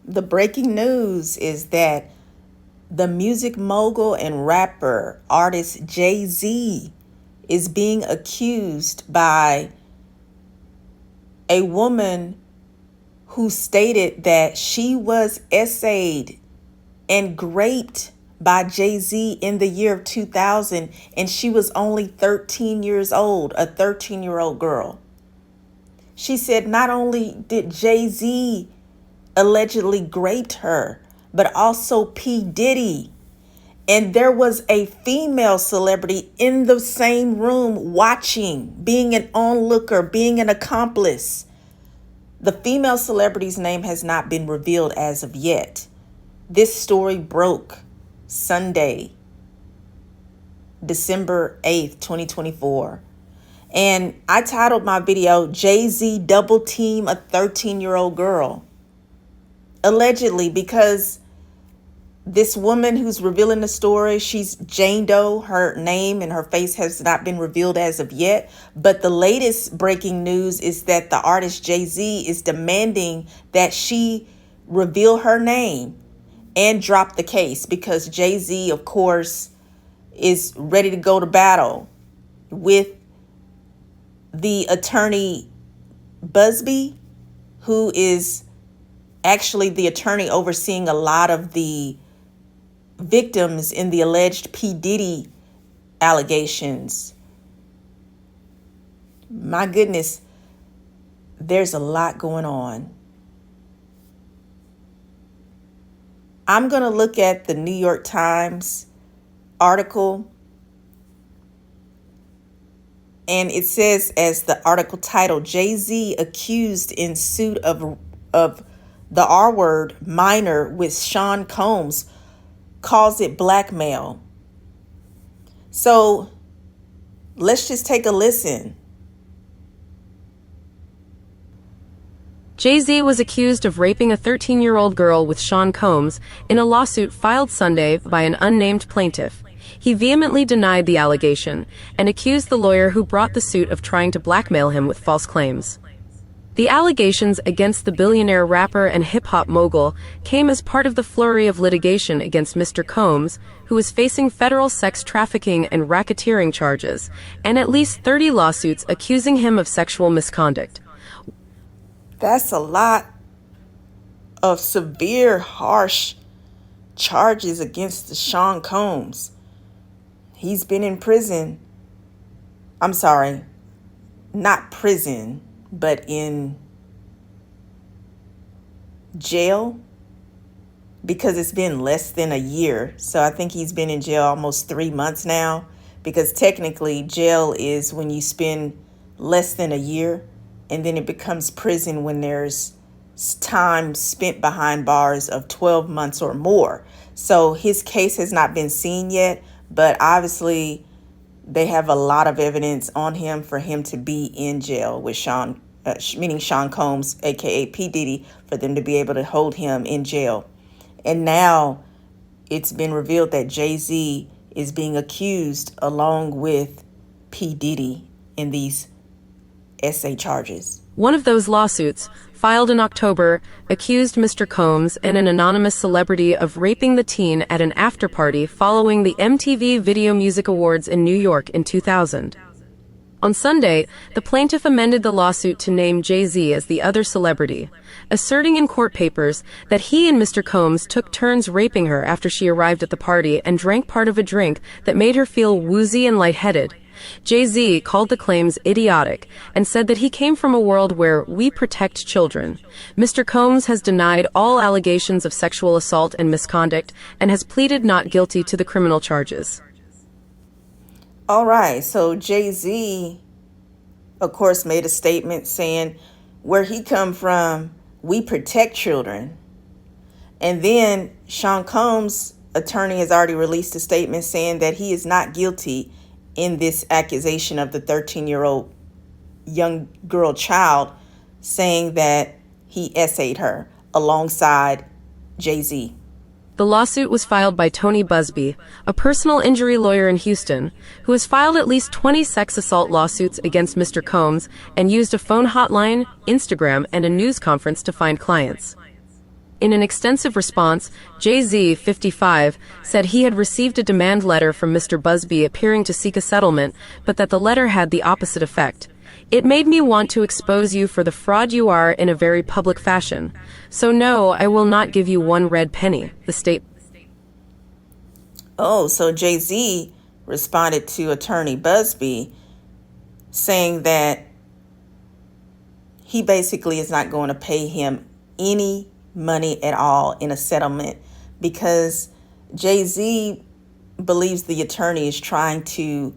The breaking news is that the music mogul and rapper artist Jay-Z is being accused by a woman who stated that she was essayed and raped by Jay-Z in the year of 2000, and she was only 13 years old, a 13-year-old girl. She said not only did Jay-Z allegedly raped her, but also P. Diddy. And there was a female celebrity in the same room watching, being an onlooker, being an accomplice. The female celebrity's name has not been revealed as of yet. This story broke Sunday, December 8th, 2024. And I titled my video, Jay-Z Double Team a 13-year-old Girl. Allegedly, because this woman who's revealing the story, she's Jane Doe. Her name and her face has not been revealed as of yet. But the latest breaking news is that the artist Jay-Z is demanding that she reveal her name and drop the case, because Jay-Z, of course, is ready to go to battle with the attorney Busby, who is actually the attorney overseeing a lot of the victims in the alleged P. Diddy allegations. My goodness, there's a lot going on. I'm going to look at the New York Times article. And it says, as the article titled, Jay-Z accused in suit of the R word minor with Sean Combs, calls it blackmail. So let's just take a listen. Jay-Z was accused of raping a 13-year-old girl with Sean Combs in a lawsuit filed Sunday by an unnamed plaintiff. He vehemently denied the allegation and accused the lawyer who brought the suit of trying to blackmail him with false claims. The allegations against the billionaire rapper and hip-hop mogul came as part of the flurry of litigation against Mr. Combs, who is facing federal sex trafficking and racketeering charges, and at least 30 lawsuits accusing him of sexual misconduct. That's a lot of severe, harsh charges against the Sean Combs. He's been in prison. I'm sorry, not prison, but in jail, because it's been less than a year. So I think he's been in jail almost 3 months now, because technically jail is when you spend less than a year, and then it becomes prison when there's time spent behind bars of 12 months or more. So his case has not been seen yet, but obviously they have a lot of evidence on him for him to be in jail with Sean, meaning Sean Combs, aka P. Diddy, for them to be able to hold him in jail. And now it's been revealed that Jay-Z is being accused along with P. Diddy in these essay charges. One of those lawsuits, filed in October, accused Mr. Combs and an anonymous celebrity of raping the teen at an after-party following the MTV Video Music Awards in New York in 2000. On Sunday, the plaintiff amended the lawsuit to name Jay-Z as the other celebrity, asserting in court papers that he and Mr. Combs took turns raping her after she arrived at the party and drank part of a drink that made her feel woozy and lightheaded. Jay-Z called the claims idiotic and said that he came from a world where we protect children. Mr. Combs has denied all allegations of sexual assault and misconduct and has pleaded not guilty to the criminal charges. All right, so Jay-Z, of course, made a statement saying where he come from, we protect children. And then Sean Combs' attorney has already released a statement saying that he is not guilty in this accusation of the 13-year-old young girl child, saying that he essayed her alongside Jay-Z. The lawsuit was filed by Tony Busby, a personal injury lawyer in Houston, who has filed at least 20 sex assault lawsuits against Mr. Combs and used a phone hotline, Instagram, and a news conference to find clients. In an extensive response, Jay-Z, 55, said he had received a demand letter from Mr. Busby appearing to seek a settlement, but that the letter had the opposite effect. It made me want to expose you for the fraud you are in a very public fashion. So no, I will not give you one red penny, the state. Oh, so Jay-Z responded to Attorney Busby saying that he basically is not going to pay him any money at all in a settlement because Jay-Z believes the attorney is trying to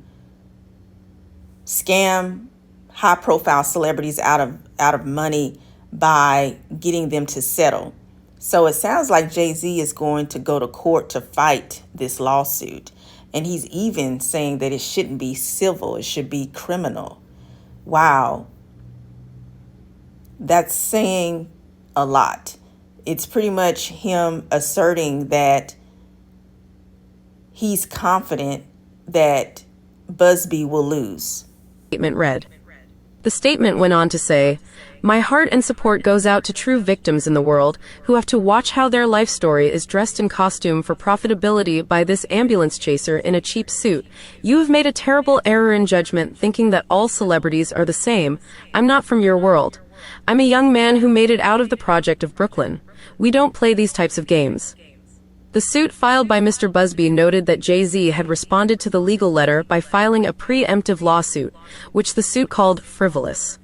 scam high-profile celebrities out of money by getting them to settle. So it sounds like Jay-Z is going to go to court to fight this lawsuit. And he's even saying that it shouldn't be civil, it should be criminal. Wow. That's saying a lot. It's pretty much him asserting that he's confident that Busby will lose. Statement read. The statement went on to say, "My heart and support goes out to true victims in the world who have to watch how their life story is dressed in costume for profitability by this ambulance chaser in a cheap suit. You have made a terrible error in judgment thinking that all celebrities are the same. I'm not from your world. I'm a young man who made it out of the project of Brooklyn. We don't play these types of games." The suit filed by Mr. Busby noted that Jay-Z had responded to the legal letter by filing a preemptive lawsuit, which the suit called frivolous.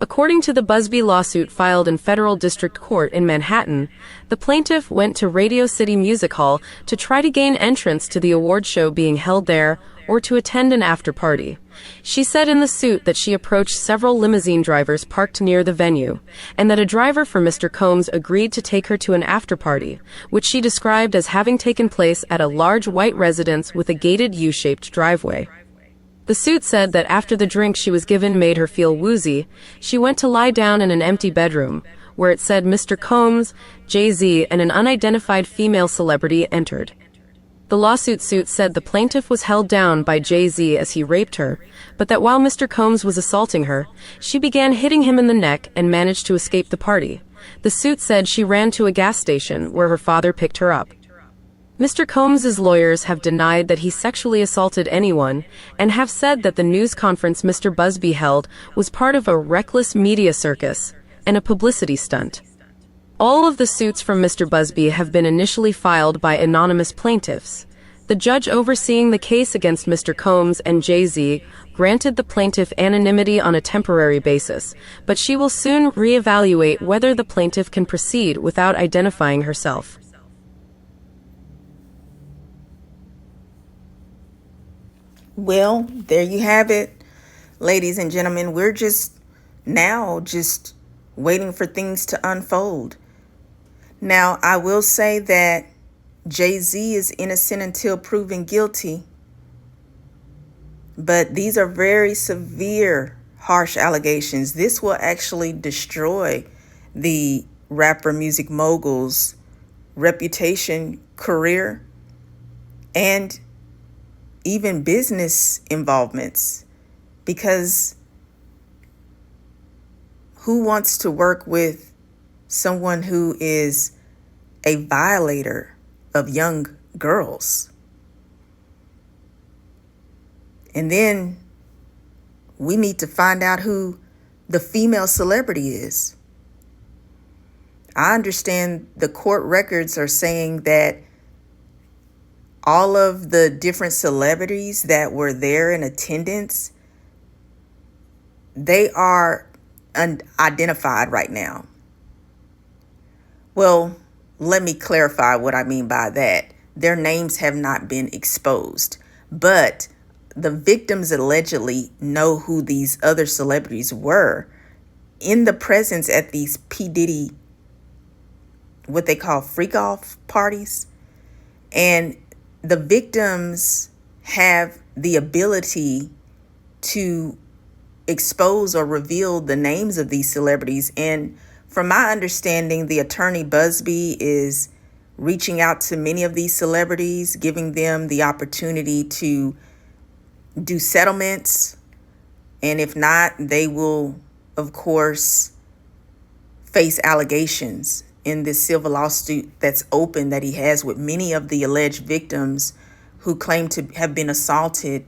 According to the Busby lawsuit filed in federal district court in Manhattan, the plaintiff went to Radio City Music Hall to try to gain entrance to the award show being held there or to attend an after-party. She said in the suit that she approached several limousine drivers parked near the venue, and that a driver for Mr. Combs agreed to take her to an after-party, which she described as having taken place at a large white residence with a gated U-shaped driveway. The suit said that after the drink she was given made her feel woozy, she went to lie down in an empty bedroom, where it said Mr. Combs, Jay-Z, and an unidentified female celebrity entered. The lawsuit suit said the plaintiff was held down by Jay-Z as he raped her, but that while Mr. Combs was assaulting her, she began hitting him in the neck and managed to escape the party. The suit said she ran to a gas station where her father picked her up. Mr. Combs's lawyers have denied that he sexually assaulted anyone and have said that the news conference Mr. Busby held was part of a reckless media circus and a publicity stunt. All of the suits from Mr. Busby have been initially filed by anonymous plaintiffs. The judge overseeing the case against Mr. Combs and Jay-Z granted the plaintiff anonymity on a temporary basis, but she will soon reevaluate whether the plaintiff can proceed without identifying herself. Well, there you have it, ladies and gentlemen. We're just waiting for things to unfold. Now, I will say that Jay-Z is innocent until proven guilty, but these are very severe, harsh allegations. This will actually destroy the rapper music mogul's reputation, career, and even business involvements, because who wants to work with someone who is a violator of young girls? And then we need to find out who the female celebrity is. I understand the court records are saying that all of the different celebrities that were there in attendance, they are unidentified right now. Well, let me clarify what I mean by that. Their names have not been exposed, but the victims allegedly know who these other celebrities were in the presence at these P. Diddy, what they call freak-off parties. And the victims have the ability to expose or reveal the names of these celebrities. And from my understanding, the attorney Busby is reaching out to many of these celebrities, giving them the opportunity to do settlements. And if not, they will, of course, face allegations in this civil lawsuit that's open that he has with many of the alleged victims who claim to have been assaulted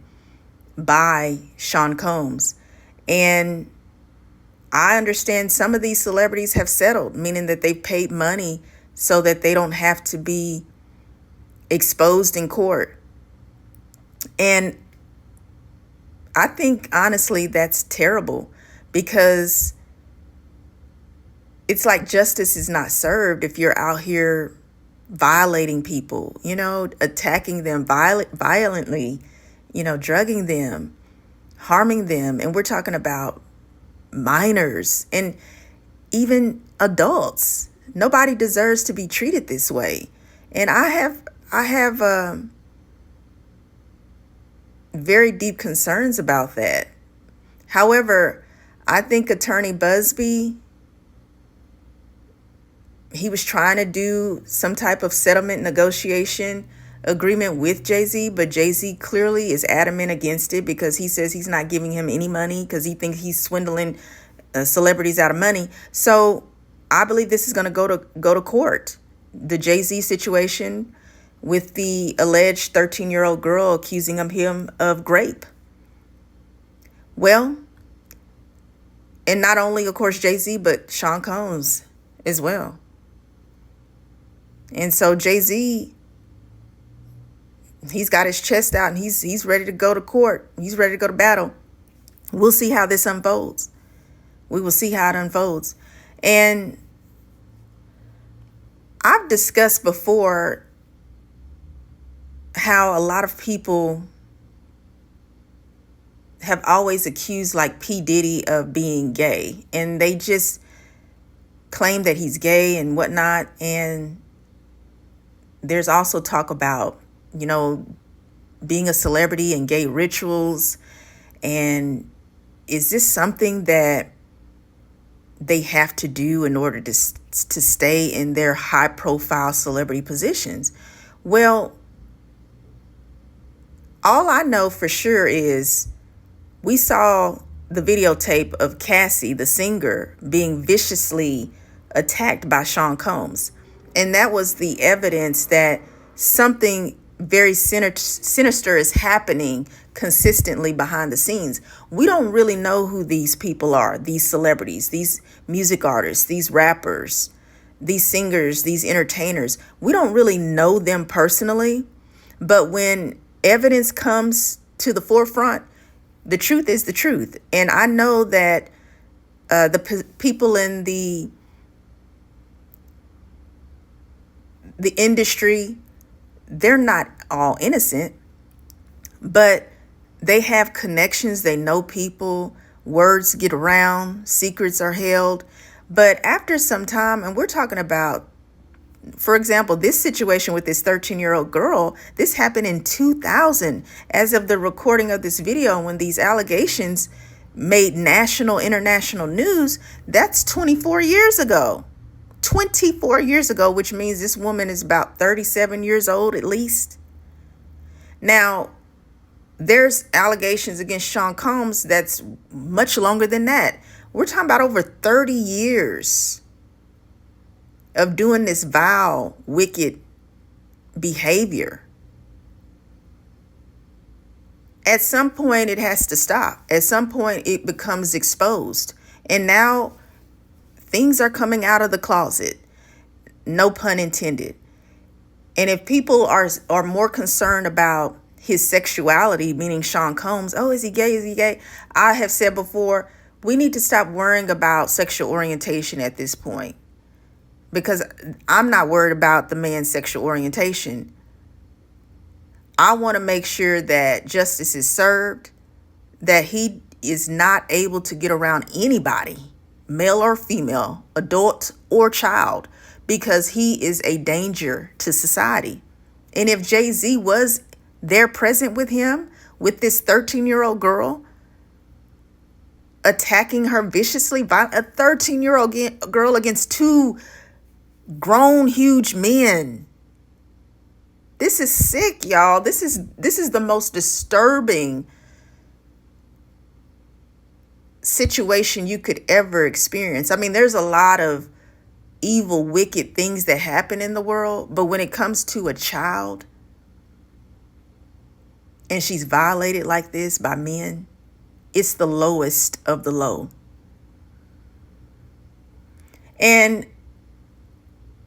by Sean Combs. And I understand some of these celebrities have settled, meaning that they've paid money so that they don't have to be exposed in court. And I think, honestly, that's terrible, because it's like justice is not served if you're out here violating people, attacking them violently, drugging them, harming them. And we're talking about minors and even adults. Nobody deserves to be treated this way. And I have very deep concerns about that. However, I think Attorney Busby, he was trying to do some type of settlement negotiation agreement with Jay-Z, but Jay-Z clearly is adamant against it, because he says he's not giving him any money because he thinks he's swindling celebrities out of money. So I believe this is going to go to court. The Jay-Z situation with the alleged 13-year-old girl accusing him of rape. Well, and not only, of course, Jay-Z, but Sean Combs as well. And so Jay-Z, he's got his chest out and he's ready to go to court. He's ready to go to battle. We'll see how this unfolds. We will see how it unfolds. And I've discussed before how a lot of people have always accused like P. Diddy of being gay, and they just claim that he's gay and whatnot. And there's also talk about, being a celebrity and gay rituals. And is this something that they have to do in order to stay in their high profile celebrity positions? Well, all I know for sure is we saw the videotape of Cassie, the singer, being viciously attacked by Sean Combs. And that was the evidence that something very sinister is happening consistently behind the scenes. We don't really know who these people are, these celebrities, these music artists, these rappers, these singers, these entertainers. We don't really know them personally. But when evidence comes to the forefront, the truth is the truth. And I know that people in the industry, they're not all innocent, but they have connections. They know people, words get around, secrets are held. But after some time, and we're talking about, for example, this situation with this 13-year-old girl, this happened in 2000. As of the recording of this video, when these allegations made national, international news, that's 24 years ago. 24 years ago, which means this woman is about 37 years old at least. Now, there's allegations against Sean Combs that's much longer than that. We're talking about over 30 years of doing this vile, wicked behavior. At some point, it has to stop. At some point, it becomes exposed. And now things are coming out of the closet. No pun intended. And if people are more concerned about his sexuality, meaning Sean Combs, oh, is he gay? Is he gay? I have said before, we need to stop worrying about sexual orientation at this point, because I'm not worried about the man's sexual orientation. I want to make sure that justice is served, that he is not able to get around anybody, male or female, adult or child, because he is a danger to society. And if Jay-Z was there present with him, with this 13-year-old girl, attacking her viciously, a 13-year-old girl against two grown, huge men. This is sick, y'all. This is the most disturbing situation you could ever experience. I mean, there's a lot of evil, wicked things that happen in the world. But when it comes to a child and she's violated like this by men, it's the lowest of the low. And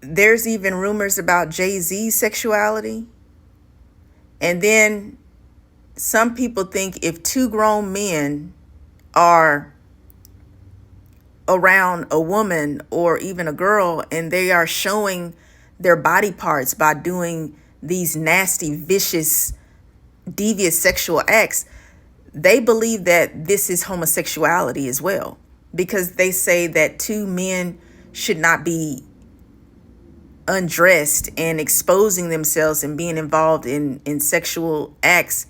there's even rumors about Jay-Z's sexuality. And then some people think if two grown men are around a woman or even a girl and they are showing their body parts by doing these nasty, vicious, devious sexual acts, they believe that this is homosexuality as well, because they say that two men should not be undressed and exposing themselves and being involved in sexual acts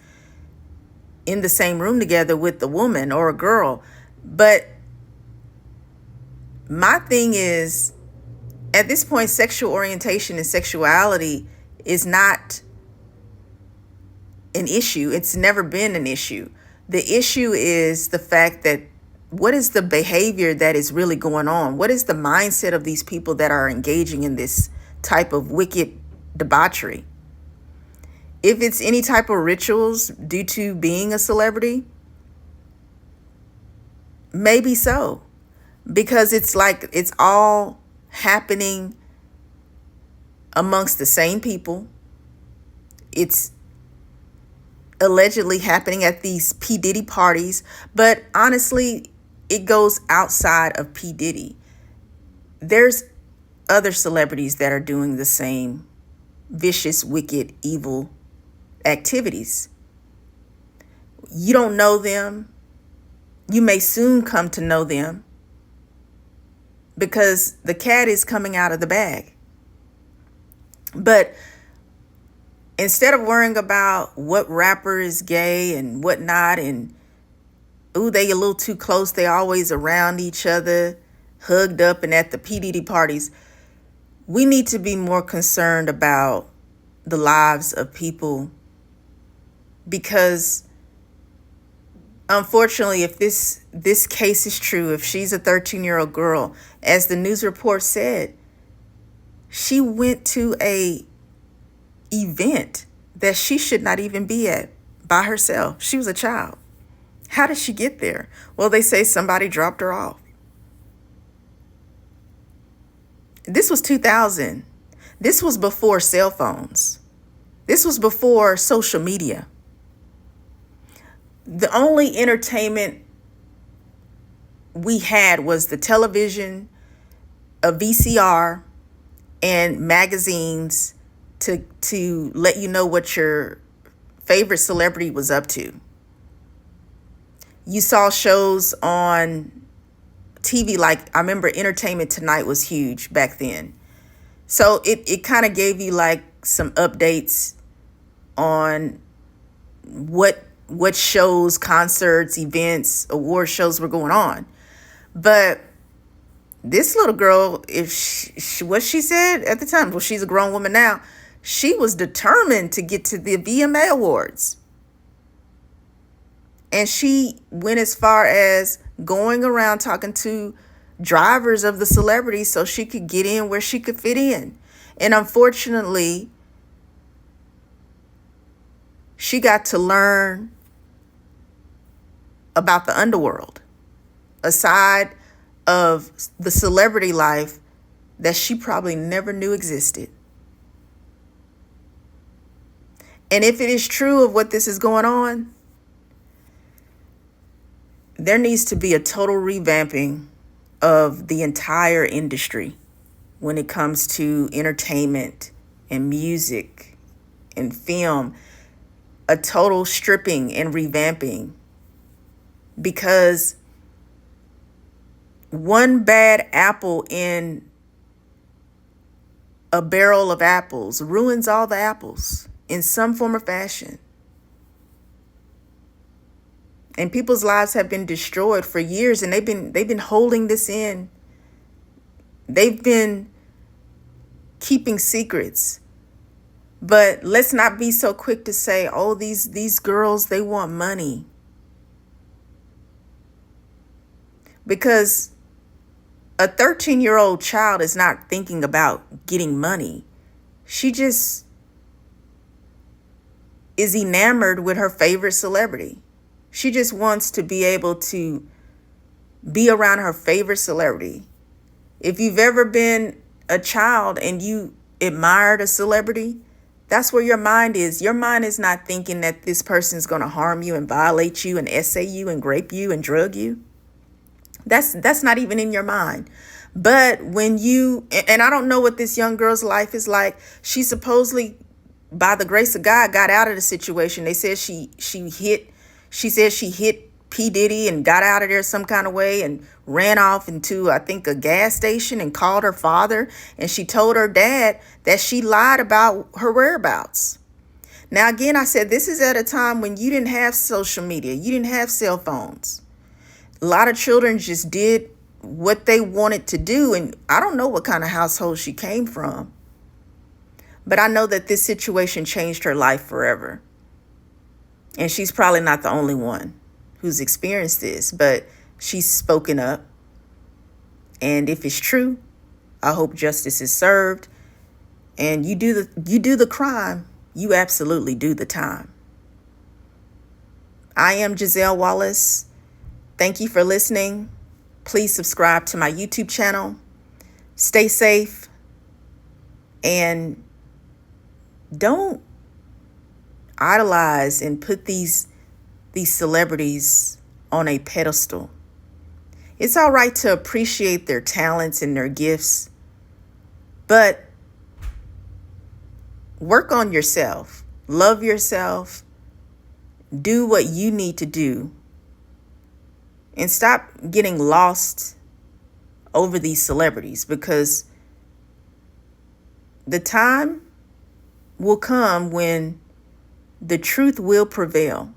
in the same room together with a woman or a girl. But my thing is, at this point, sexual orientation and sexuality is not an issue. It's never been an issue. The issue is the fact that what is the behavior that is really going on? What is the mindset of these people that are engaging in this type of wicked debauchery? If it's any type of rituals due to being a celebrity, maybe so. Because it's like it's all happening amongst the same people. It's allegedly happening at these P. Diddy parties. But honestly, it goes outside of P. Diddy. There's other celebrities that are doing the same vicious, wicked, evil activities. You don't know them. You may soon come to know them, because the cat is coming out of the bag. But instead of worrying about what rapper is gay and whatnot, and ooh, they a little too close, they always around each other, hugged up and at the P. Diddy parties, we need to be more concerned about the lives of people. Because unfortunately, if this case is true, if she's a 13-year-old girl, as the news report said, she went to a event that she should not even be at by herself. She was a child. How did she get there? Well, they say somebody dropped her off. This was 2000. This was before cell phones. This was before social media. The only entertainment we had was the television, a VCR, and magazines to let you know what your favorite celebrity was up to. You saw shows on TV, like I remember Entertainment Tonight was huge back then. So it kind of gave you like some updates on what shows, concerts, events, award shows were going on. But this little girl, if she, what she said at the time, well, she's a grown woman now, she was determined to get to the VMA Awards. And she went as far as going around talking to drivers of the celebrities so she could get in where she could fit in. And unfortunately, she got to learn about the underworld, aside of the celebrity life that she probably never knew existed. And if it is true of what this is going on, there needs to be a total revamping of the entire industry when it comes to entertainment and music and film, a total stripping and revamping. Because one bad apple in a barrel of apples ruins all the apples in some form or fashion. And people's lives have been destroyed for years, and they've been holding this in. They've been keeping secrets. But let's not be so quick to say, oh, these girls, they want money. Because A 13-year-old child is not thinking about getting money. She just is enamored with her favorite celebrity. She just wants to be able to be around her favorite celebrity. If you've ever been a child and you admired a celebrity, that's where your mind is. Your mind is not thinking that this person's going to harm you and violate you and essay you and grape you and drug you. That's not even in your mind. But when you, and I don't know what this young girl's life is like. She supposedly, by the grace of God, got out of the situation. They said she hit P. Diddy and got out of there some kind of way and ran off into, I think, a gas station and called her father. And she told her dad that she lied about her whereabouts. Now, again, I said this is at a time when you didn't have social media. You didn't have cell phones. A lot of children just did what they wanted to do. And I don't know what kind of household she came from. But I know that this situation changed her life forever. And she's probably not the only one who's experienced this, but she's spoken up. And if it's true, I hope justice is served. And you do the crime, you absolutely do the time. I am Giselle Wallace. Thank you for listening. Please subscribe to my YouTube channel. Stay safe. And don't idolize and put these celebrities on a pedestal. It's all right to appreciate their talents and their gifts, but work on yourself. Love yourself. Do what you need to do. And stop getting lost over these celebrities, because the time will come when the truth will prevail.